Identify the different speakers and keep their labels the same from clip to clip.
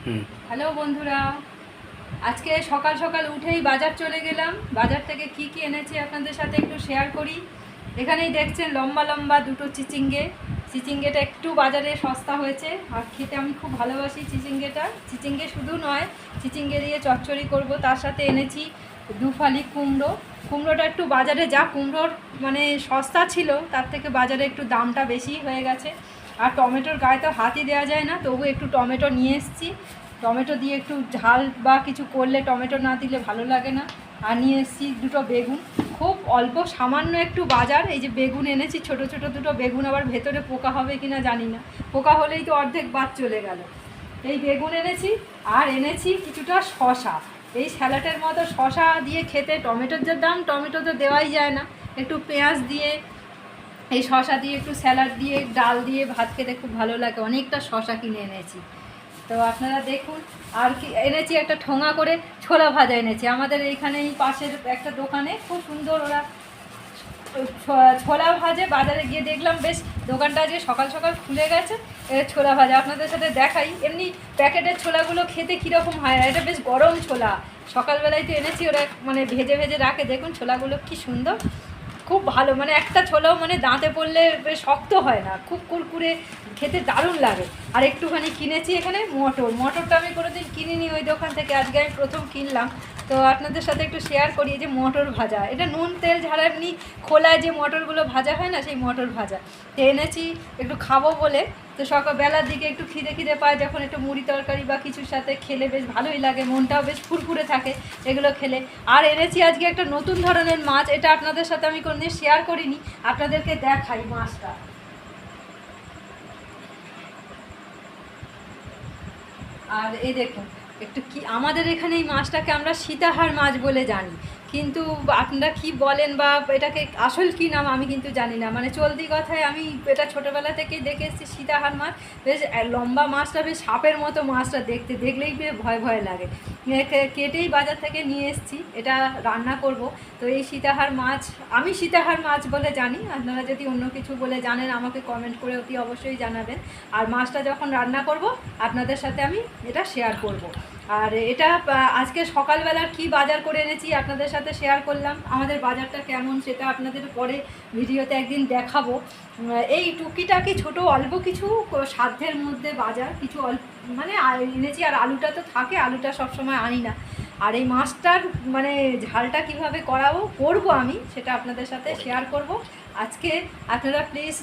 Speaker 1: Hello বন্ধুরা, আজকে সকাল সকাল উঠেই বাজার চলে গেলাম। বাজার থেকে কি কি এনেছি আপনাদের সাথে একটু শেয়ার করি। এখানেই দেখছেন লম্বা লম্বা দুটো চিচিঙ্গেটা একটু বাজারে সস্তা হয়েছে, আর খেতে আমি খুব ভালোবাসি চিচিঙ্গে শুধু নয়, চিচিঙ্গে দিয়ে চচ্চড়ি করব। তার সাথে এনেছি দুফালি কুমড়োটা একটু বাজারে যা কুমড়োর মানে সস্তা ছিল তার থেকে বাজারে একটু দামটা বেশি হয়ে গেছে। আর টমেটোর গায়ে তো হাতই দেওয়া যায় না, তবু একটু টমেটো নিয়ে এসেছি। টমেটো দিয়ে একটু ঝাল বা কিছু করলে টমেটো না দিলে ভালো লাগে না। আর নিয়ে এসেছি দুটো বেগুন, খুব অল্প সামান্য একটু বাজার। এই যে বেগুন এনেছি, ছোট ছোট দুটো বেগুন, আবার ভেতরে পোকা হবে কিনা জানি না, পোকা হলেই তো অর্ধেক বাদ চলে গেল। এই বেগুন এনেছি, আর এনেছি কিছুটা শশা। এই স্যালাডের মতো শশা দিয়ে খেতে, টমেটোর যে দাম, টমেটো তো দেওয়াই যায় না, একটু পেঁয়াজ দিয়ে এই শশা দিয়ে একটু স্যালাড দিয়ে ডাল দিয়ে ভাত খেতে খুব ভালো লাগে। অনেকটা শশা কিনে এনেছি, তো আপনারা দেখুন। আর কি এনেছি, একটা ঠোঙা করে ছোলা ভাজা এনেছি। আমাদের এইখানে এই পাশের একটা দোকানে খুব সুন্দর ওরা ছোলা ভাজে। বাজারে গিয়ে দেখলাম বেশ দোকানটা আজকে সকাল সকাল খুলে গেছে। ছোলা ভাজা আপনাদের সাথে দেখাই। এমনি প্যাকেটের ছোলাগুলো খেতে কীরকম হয়, এটা বেশ গরম ছোলা। সকালবেলায় তো এনেছি, ওরা মানে ভেজে ভেজে রাখে। দেখুন ছোলাগুলো কি সুন্দর, খুব ভালো। মানে একটা ছোলাও মানে দাঁতে পড়লে বেশ শক্ত হয় না, খুব কুরকুরে, খেতে দারুণ লাগে। আর একটুখানি কিনেছি এখানে মটরটা আমি কোনোদিন কিনিনি ওই দোকান থেকে, আজকে আমি প্রথম কিনলাম। তো আপনাদের সাথে একটু শেয়ার করি। যে মটর ভাজা, এটা নুন তেল ঝাড়া এমনি খোলায় যে মটরগুলো ভাজা হয় না, সেই মটর ভাজা তো এনেছি একটু খাবো বলে। তো সকালবেলার দিকে একটু খিদে পায় যখন, একটু মুড়ি তরকারি বা কিছুর সাথে খেলে বেশ ভালোই লাগে, মনটাও বেশ ফুরফুরে থাকে এগুলো খেলে। আর এনেছি আজকে একটা নতুন ধরনের মাছ, এটা আপনাদের সাথে আমি কোনোদিন শেয়ার করিনি, আপনাদেরকে দেখাই মাছটা। আর এই দেখুন একটু কি, আমাদের এখানে এই মাছটাকে আমরা সীতাহার মাছ বলে জানি, কিন্তু আপনারা কি বলেন বা এটাকে আসল কি নাম আমি কিন্তু জানি না। মানে চলতি কথায় আমি এটা ছোটোবেলা থেকেই দেখে এসেছি সীতাহার মাছ। বেশ লম্বা মাছটা, বেশ সাপের মতো মাছটা দেখতে, দেখলেই বেশ ভয় ভয় লাগে। কেটেই বাজার থেকে নিয়ে এসেছি, এটা রান্না করব। তো এই সীতাহার মাছ আমি সীতাহার মাছ বলে জানি, আপনারা যদি অন্য কিছু বলে জানেন আমাকে কমেন্ট করে অতি অবশ্যই জানাবেন। আর মাছটা যখন রান্না করব আপনাদের সাথে আমি এটা শেয়ার করব। আর এটা আজকে সকালবেলার কি বাজার করে এনেছি আপনাদের সাথে শেয়ার করলাম। আমাদের বাজারটা কেমন সেটা আপনাদের পরে ভিডিওতে একদিন দেখাবো। এই টুকিটাকি ছোট অল্প কিছু সাধ্যের মধ্যে বাজার, কিছু অল্প মানে এনেছি। আর আলুটা তো থাকে, আলুটা সবসময় আনি না। আর এই মাছটার মানে ঝালটা কিভাবে করবো আমি সেটা আপনাদের সাথে শেয়ার করব আজকে। আপনারা প্লিজ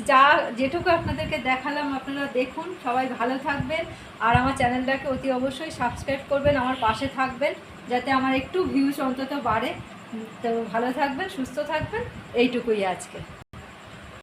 Speaker 1: যেটুকু আপনাদেরকে দেখালাম আপনারা দেখুন, সবাই ভালো থাকবেন। আর আমার চ্যানেলটাকে অতি অবশ্যই সাবস্ক্রাইব করবেন, আমার পাশে থাকবেন, যাতে আমার একটু ভিউজ অন্তত বাড়ে। তো ভালো থাকবেন, সুস্থ থাকবেন, এইটুকুই আজকে।